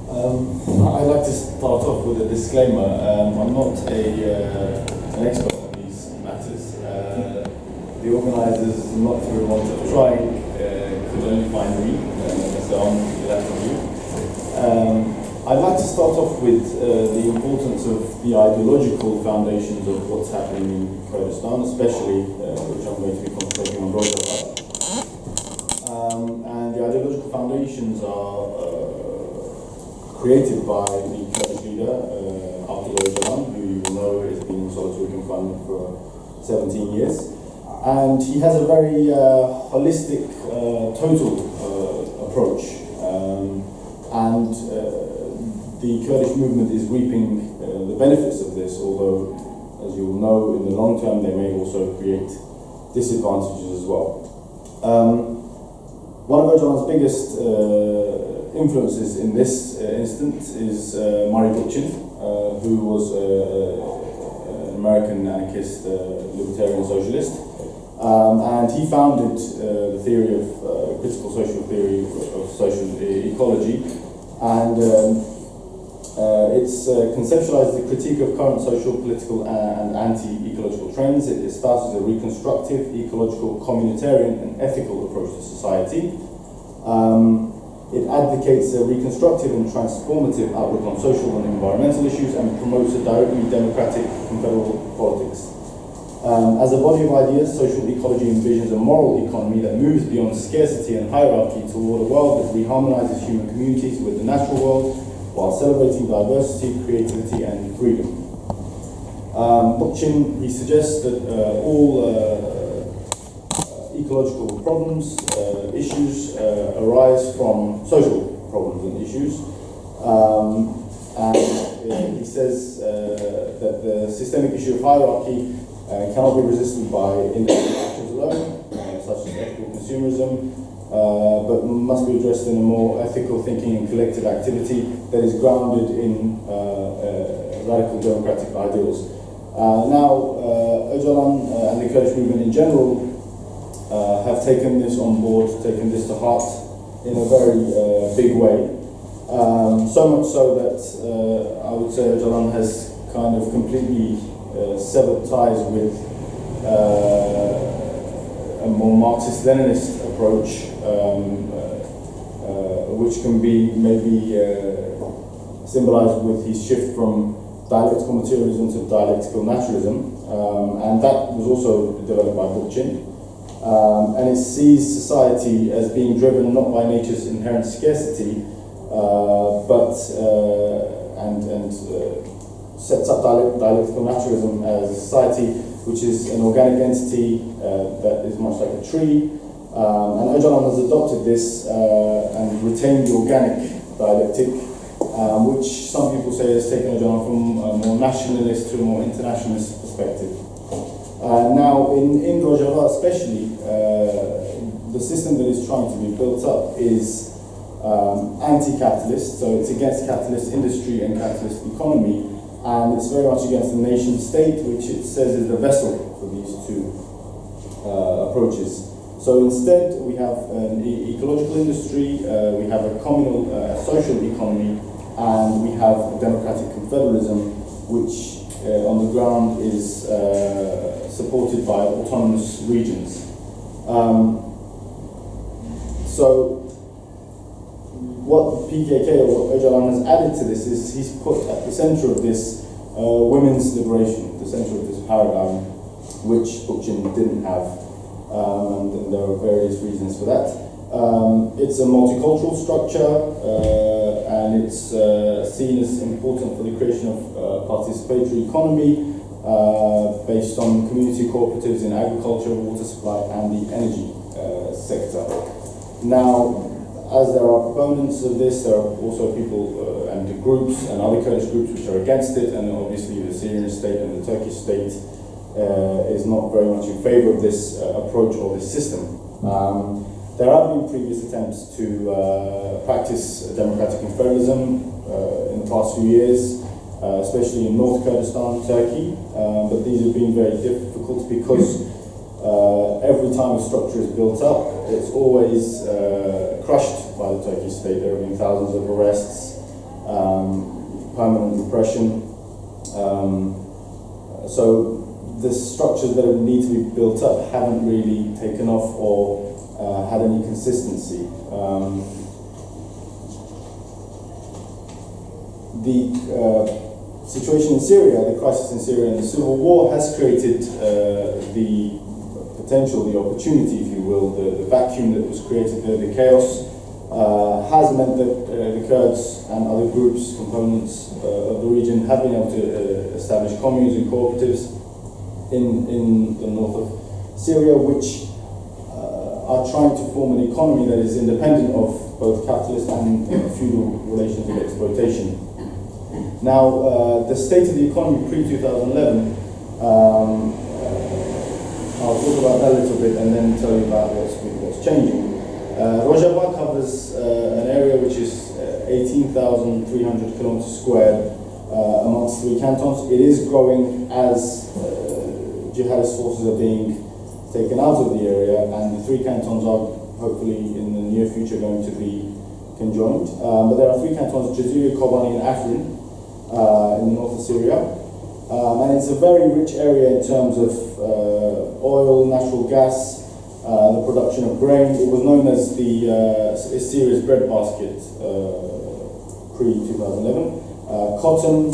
I'd like to start off with a disclaimer. I'm not an expert on these matters. The organisers, not through want of trying, could only find me, so I'm glad for you. I'd like to start off with the importance of the ideological foundations of what's happening in Kurdistan, especially, which I'm going to be concentrating on Rojava. And the ideological foundations are created by the Kurdish leader, Rojava, who you will know has been in solitary confinement for 17 years. And he has a very holistic, total approach. And the Kurdish movement is reaping the benefits of this, although, as you will know, in the long term they may also create disadvantages as well. One of Öcalan's biggest influences in this instance is Mari Bookchin, who was an American anarchist, libertarian socialist, and he founded the theory of critical social theory of social ecology, and it's conceptualized the critique of current social, political, and anti-ecological trends. It espouses a reconstructive, ecological, communitarian, and ethical approach to society. It advocates a reconstructive and transformative outlook on social and environmental issues and promotes a directly democratic confederal politics. As a body of ideas, social ecology envisions a moral economy that moves beyond scarcity and hierarchy toward a world that reharmonizes human communities with the natural world while celebrating diversity, creativity, and freedom. Bookchin, he suggests that all ecological problems, issues arise from social problems and issues. And he says that the systemic issue of hierarchy cannot be resisted by individual actions alone, such as ethical consumerism, but must be addressed in a more ethical thinking and collective activity that is grounded in radical democratic ideals. Now, Öcalan and the Kurdish movement in general have taken this on board, taken this to heart in a very big way. So much so that I would say Öcalan has kind of completely severed ties with a more Marxist-Leninist approach, which can be maybe symbolized with his shift from dialectical materialism to dialectical naturalism, and that was also developed by Bookchin. And it sees society as being driven not by nature's inherent scarcity, but sets up dialectical naturalism as a society which is an organic entity that is much like a tree. And Öcalan has adopted this and retained the organic dialectic, which some people say has taken Öcalan from a more nationalist to a more internationalist perspective. Now, in Rojava especially, the system that is trying to be built up is anti-capitalist, so it's against capitalist industry and capitalist economy, and it's very much against the nation state, which it says is the vessel for these two approaches. So instead, we have an ecological industry, we have a communal social economy, and we have democratic confederalism, which on the ground is supported by autonomous regions. So what PKK or what Öcalan has added to this is he's put at the center of this women's liberation, the center of this paradigm, which Bookchin didn't have, and there are various reasons for that. It's a multicultural structure, and it's seen as important for the creation of participatory economy based on community cooperatives in agriculture, water supply, and the energy sector. Now, as there are proponents of this, there are also people and groups and other Kurdish groups which are against it, and obviously the Syrian state and the Turkish state is not very much in favor of this approach or this system. There have been previous attempts to practice democratic confederalism in the past few years, especially in North Kurdistan, Turkey, but these have been very difficult because every time a structure is built up, it's always crushed by the Turkish state. There have been thousands of arrests, permanent repression. So the structures that need to be built up haven't really taken off or had any consistency. The situation in Syria, the crisis in Syria and the civil war has created the potential, the opportunity, if you will, the vacuum that was created there, the chaos, has meant that the Kurds and other groups, components of the region have been able to establish communes and cooperatives in the north of Syria, which are trying to form an economy that is independent of both capitalist and feudal relations of exploitation. Now, the state of the economy pre-2011, I'll talk about that a little bit and then tell you about what's changing. Rojava covers an area which is 18,300 kilometers squared amongst 3 cantons. It is growing as jihadist forces are being taken out of the area, and the 3 cantons are hopefully in the near future going to be conjoined. But there are 3 cantons, Jazira, Kobani and Afrin, in the north of Syria. And it's a very rich area in terms of oil, natural gas, the production of grain. It was known as the Syria's breadbasket pre-2011, cotton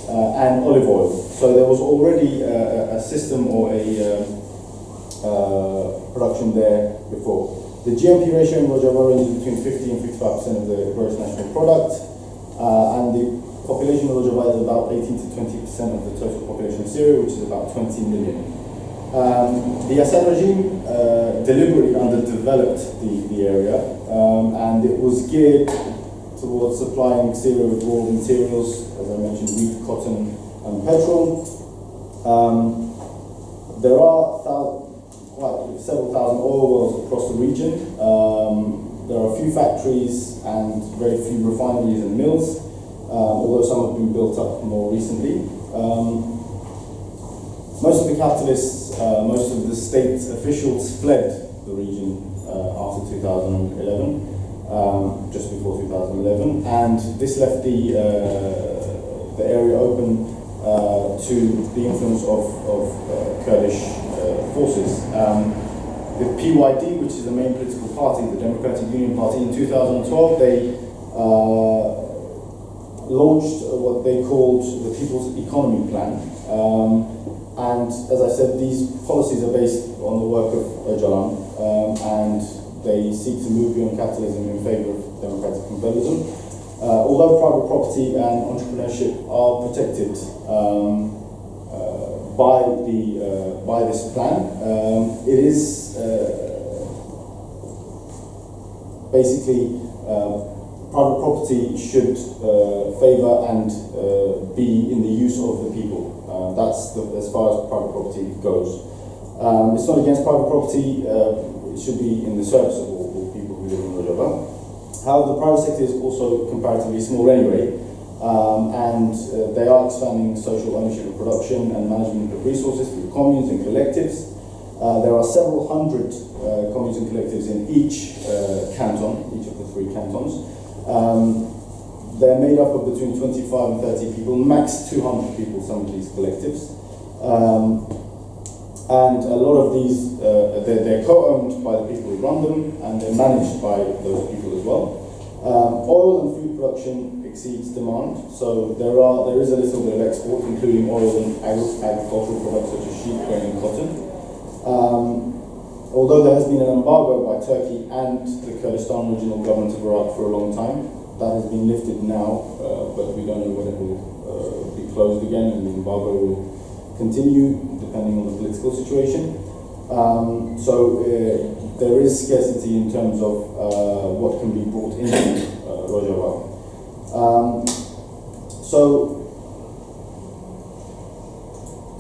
and olive oil. So there was already a system or a production there before. The GNP ratio in Rojava ranges between 50 and 55% of the gross national product, and the population of Rojava is about 18 to 20% of the total population of Syria, which is about 20 million. The Assad regime deliberately underdeveloped the area, and it was geared towards supplying Syria with raw materials, as I mentioned, wheat, cotton, and petrol. There are several thousand oil wells across the region. There are a few factories and very few refineries and mills, although some have been built up more recently. Most of the capitalists, most of the state officials fled the region after 2011, just before 2011, and this left the area open to the influence of Kurdish forces. The PYD, which is the main political party, the Democratic Union Party, in 2012, they launched what they called the People's Economy Plan. And as I said, these policies are based on the work of Öcalan, and they seek to move beyond capitalism in favor of democratic capitalism. Although private property and entrepreneurship are protected by this plan, it is basically private property should favor and be in the use of the people. That's as far as private property goes. It's not against private property, it should be in the service of all people who live in Rojava. However, the private sector is also comparatively small anyway, and they are expanding social ownership of production and management of resources through communes and collectives. There are several hundred communes and collectives in each canton, each of the 3 cantons. They're made up of between 25 and 30 people, max 200 people, some of these collectives. And a lot of these, they're co-owned by the people who run them, and they're managed by those people as well. Oil and food production exceeds demand, so there is a little bit of export, including oil and agricultural products such as sheep, grain and cotton. Although there has been an embargo by Turkey and the Kurdistan Regional Government of Iraq for a long time, that has been lifted now, but we don't know when it will be closed again, and the embargo will continue depending on the political situation. So there is scarcity in terms of what can be brought into Rojava. So,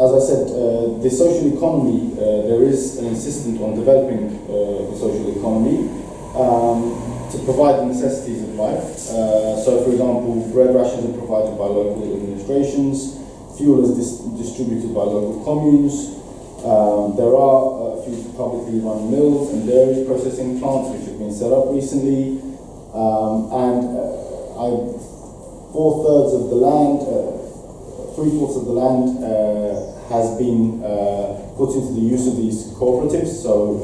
as I said, the social economy, there is an insistence on developing the social economy to provide the necessities of life. So, for example, bread rations are provided by local administrations, fuel is distributed by local communes. There are a few publicly run mills and dairy processing plants which have been set up recently. And I 4/3 of the land, 3/4 of the land has been put into the use of these cooperatives. So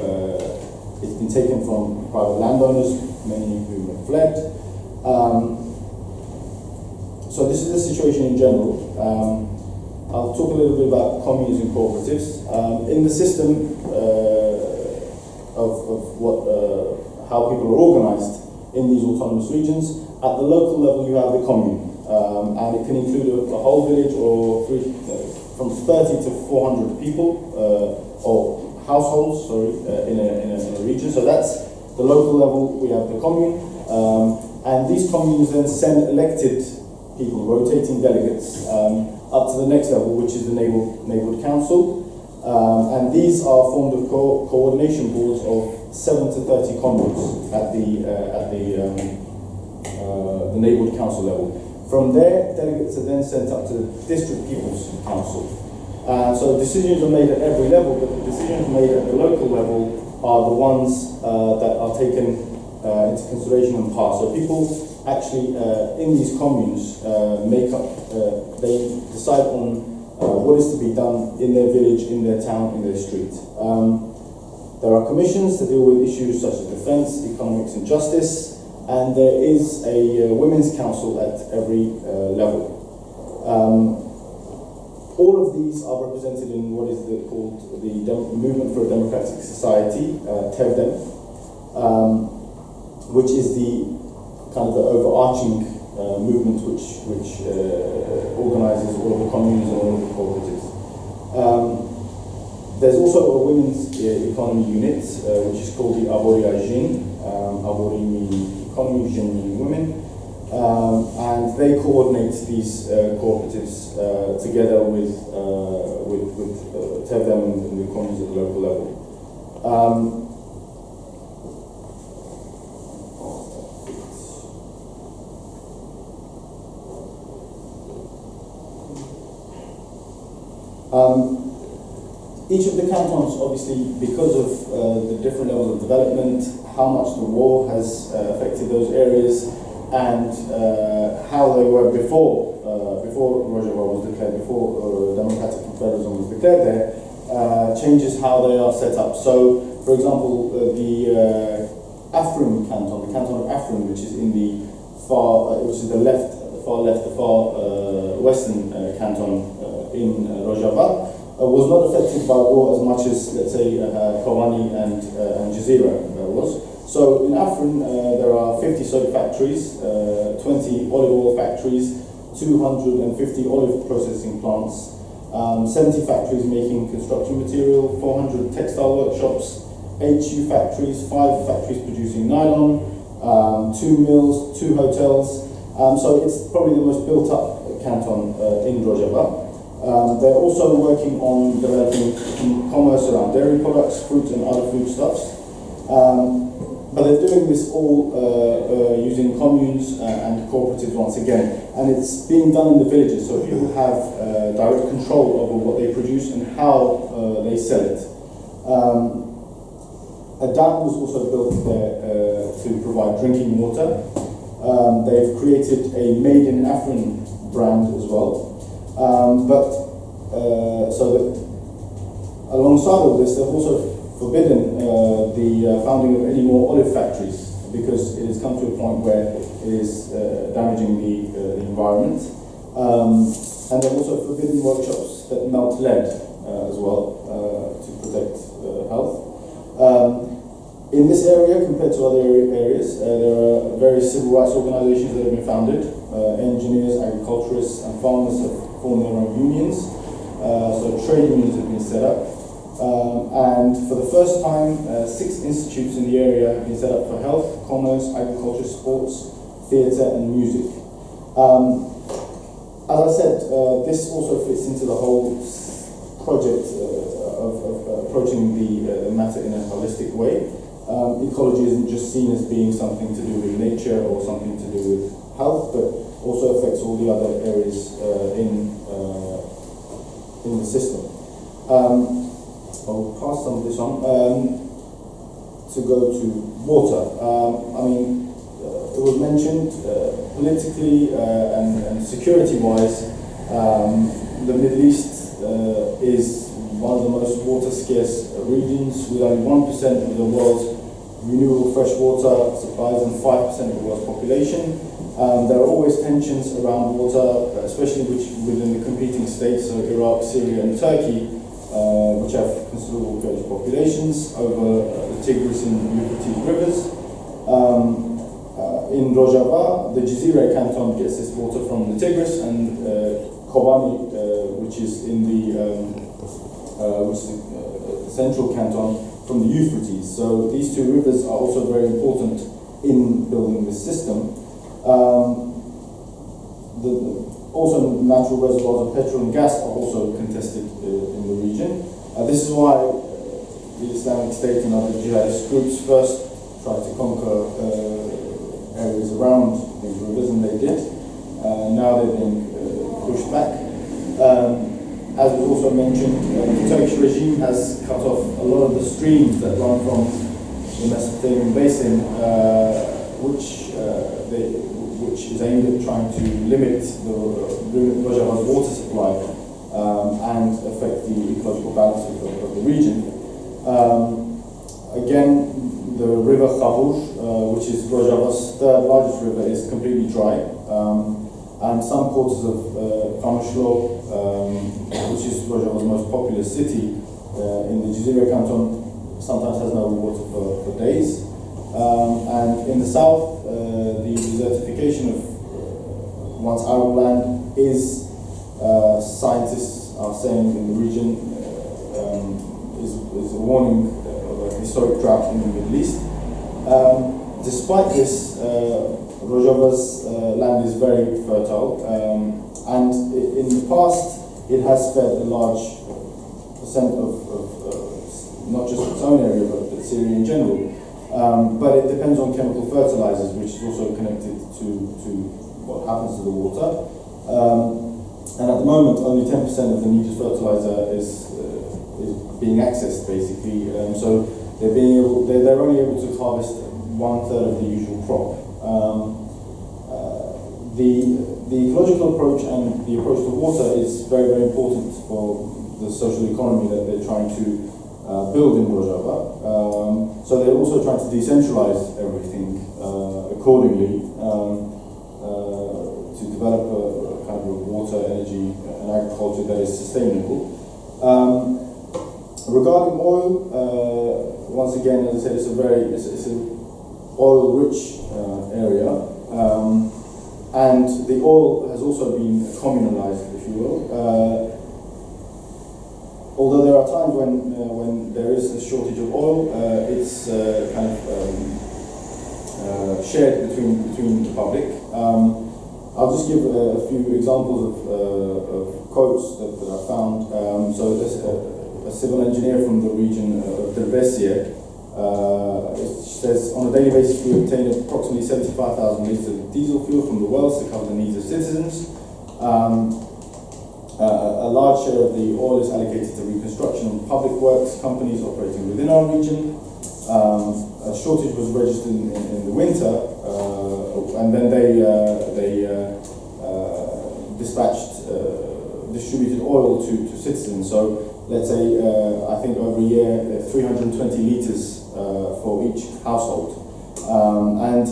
it's been taken from private landowners, many who have fled. So this is the situation in general. I'll talk a little bit about communes and cooperatives. In the system of how people are organized in these autonomous regions, at the local level you have the commune, and it can include a whole village or from 30 to 400 people, or households, sorry, in a region. So that's the local level. We have the commune, and these communes then send elected people, rotating delegates, up to the next level, which is the neighborhood council, and these are formed of coordination boards of 7 to 30 communes at the neighborhood council level. From there, delegates are then sent up to the district people's council. So decisions are made at every level, but the decisions made at the local level are the ones that are taken into consideration and passed. So people actually in these communes they decide on what is to be done in their village, in their town, in their street. There are commissions that deal with issues such as defense, economics and justice, and there is a women's council at every level. All of these are represented in what is called the Movement for a Democratic Society, TEVDEM, which is the kind of the overarching movement which organizes all of the communes and all of the cooperatives. There's also a women's economy unit, which is called the Abori Ajin. Abori meaning economy, Jin meaning women. And they coordinate these cooperatives together with TEVDEM and the communes at the local level. Each of the cantons, obviously, because of the different levels of development, how much the war has affected those areas, and how they were before Rojava was declared, before democratic federalism was declared there, changes how they are set up. So, for example, the Afrin canton, the canton of Afrin, which is in the far western canton in Rojava, was not affected by war as much as, let's say, Kobani and Jazeera was. So in Afrin, there are 50 soap factories, 20 olive oil factories, 250 olive processing plants, 70 factories making construction material, 400 textile workshops, 8 shoe factories, 5 factories producing nylon, 2 mills, 2 hotels. So it's probably the most built up canton in Rojava. They're also working on developing commerce around dairy products, fruits and other foodstuffs. But they're doing this all using communes and cooperatives once again. And it's being done in the villages, so people have direct control over what they produce and how they sell it. A dam was also built there to provide drinking water. They've created a Made in Afrin brand as well. So that alongside all this, they've also forbidden the founding of any more olive factories, because it has come to a point where it is damaging the environment. And they've also forbidden workshops that melt lead as well to protect health. In this area, compared to other areas, there are various civil rights organizations that have been founded. Engineers, agriculturists, and farmers have formed their own unions. So trade unions have been set up. And for the first time, 6 institutes in the area have been set up for health, commerce, agriculture, sports, theatre, and music. As I said, this also fits into the whole project of approaching the matter in a holistic way. Ecology isn't just seen as being something to do with nature or something to do with health, but also affects all the other areas in the system. I'll pass some of this on to go to water. It was mentioned politically and security-wise, the Middle East is one of the most water-scarce regions, with only 1% of the world's renewable fresh water supplies and 5% of the world's population. There are always tensions around water, especially within the competing states, so Iraq, Syria and Turkey, which have considerable Kurdish populations, over the Tigris and Euphrates rivers. In Rojava, the Jazira canton gets its water from the Tigris, and Kobani, which is in the central canton, from the Euphrates. So these two rivers are also very important in building this system. Also natural reservoirs of petrol and gas are also contested in the region. This is why the Islamic State and other jihadist groups first tried to conquer areas around these rivers, and they did. Now they're being pushed back. As was also mentioned, the Turkish regime has cut off a lot of the streams that run from the Mesopotamian basin, which is aimed at trying to limit Rojava's water supply and affect the ecological balance of the region. Again, the river Khabur, which is Rojava's third largest river, is completely dry. And some quarters of Kamışlı, which is Rojava's most populous city in the Jazira canton, sometimes has no water for days. And in the south, the desertification of once arable land is, scientists are saying in the region, is a warning of a historic drought in the Middle East. Despite this, Rojava's land is very fertile, and in the past it has fed a large percent of not just its own area but Syria in general. But it depends on chemical fertilizers, which is also connected to what happens to the water. And at the moment, only 10% of the needed fertilizer is being accessed, basically. So they're only able to harvest 1/3 of the usual crop. The ecological approach and the approach to water is very, very important for the social economy that they're trying to build in Rojava. So they're also trying to decentralize everything accordingly to develop a kind of a water, energy, and agriculture that is sustainable. Regarding oil, once again, as I said, it's an oil-rich area, and the oil has also been communalized, if you will. Although there are times when there is a shortage of oil, it's kind of shared between the public. I'll just give a few examples of quotes that I found. So there's a civil engineer from the region of Derbesia. It says, on a daily basis we obtain approximately 75,000 litres of diesel fuel from the wells to cover the needs of citizens. A large share of the oil is allocated to reconstruction and public works companies operating within our region. A shortage was registered in the winter, and then they distributed oil to citizens. So let's say, I think over a year, 320 litres for each household. And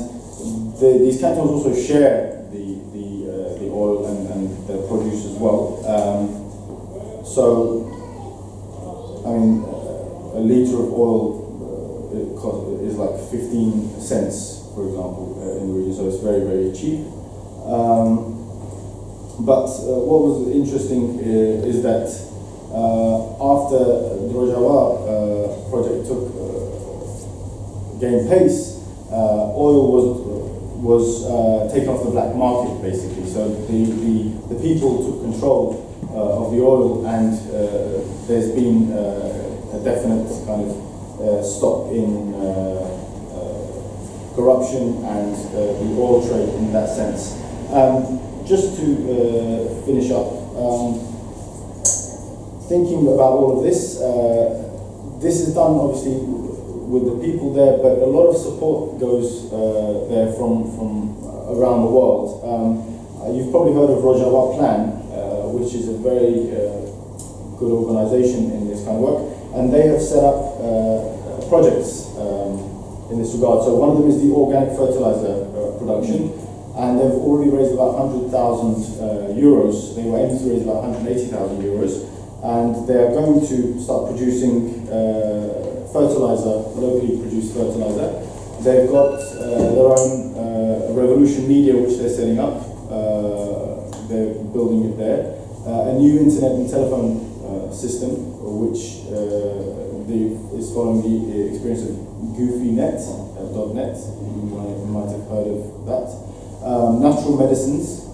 these cantons also share the oil and the produce as well. So, I mean, a litre of oil is like 15 cents, for example, in the region, so it's very, very cheap. But what was interesting is that after the Rojava project gained pace, oil was taken off the black market, basically. So the people took control of the oil, and there's been a definite kind of stop in corruption and the oil trade in that sense. Just to finish up, thinking about all of this, this is done obviously with the people there, but a lot of support goes there from around the world. You've probably heard of Rojava Plan, which is a very good organization in this kind of work, and they have set up projects in this regard. So one of them is the organic fertilizer production, and they've already raised about 100,000 euros. They were aiming to raise about 180,000 euros, and they are going to start producing fertilizer, locally produced fertilizer. They've got their own Revolution Media, which they're setting up. They're building it there. A new internet and telephone system, which is following the experience of GoofyNet, .net. You might have heard of that. Natural medicines.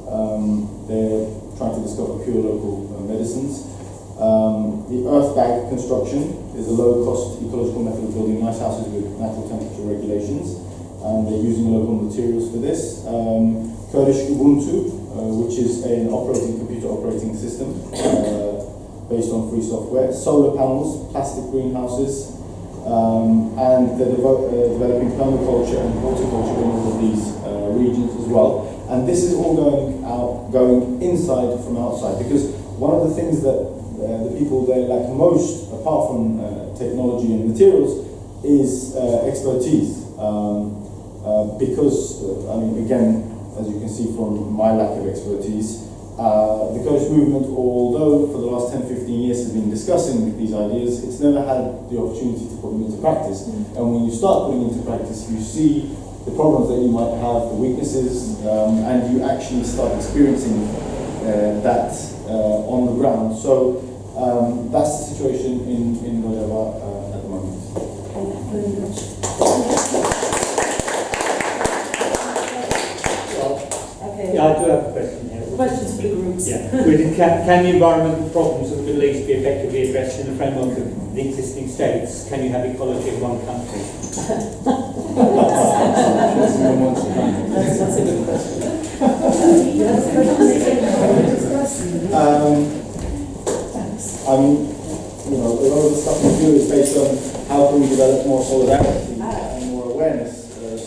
They're trying to discover pure local medicines. The earth bag construction is a low-cost ecological method of building nice houses with natural temperature regulations, and they're using local materials for this. Kurdish Ubuntu, which is an computer operating system based on free software. Solar panels, plastic greenhouses, and they're developing permaculture and horticulture in all of these regions as well. And this is all going inside from outside, because one of the things that the people they lack most, apart from technology and materials, is expertise. Because, I mean, again, as you can see from my lack of expertise, the Kurdish movement, although for the last 10-15 years has been discussing these ideas, it's never had the opportunity to put them into practice. And when you start putting into practice, you see the problems that you might have, the weaknesses, and you actually start experiencing that on the ground. So that's the situation in Rojava at the moment. Thank you very much. Okay. Yeah, I do have a question here. Questions for the groups? Yeah. Can the environmental problems of the Middle East be effectively addressed in the framework of the existing states? Can you have ecology in one country? That's a good question. You have a question? I mean, you know, a lot of the stuff we do is based on how can we develop more solidarity and more awareness.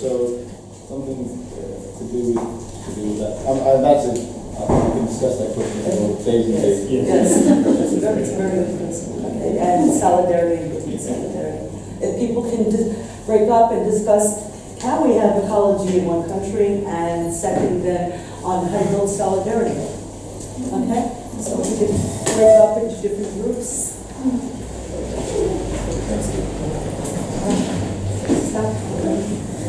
So something to do with that. And that's it. I think we can discuss that question for days and days. Yes, that's a very good question. Okay. And solidarity. If people can break up and discuss, can we have ecology in one country, and second, then on how to build solidarity. Okay? So we can break up into different groups.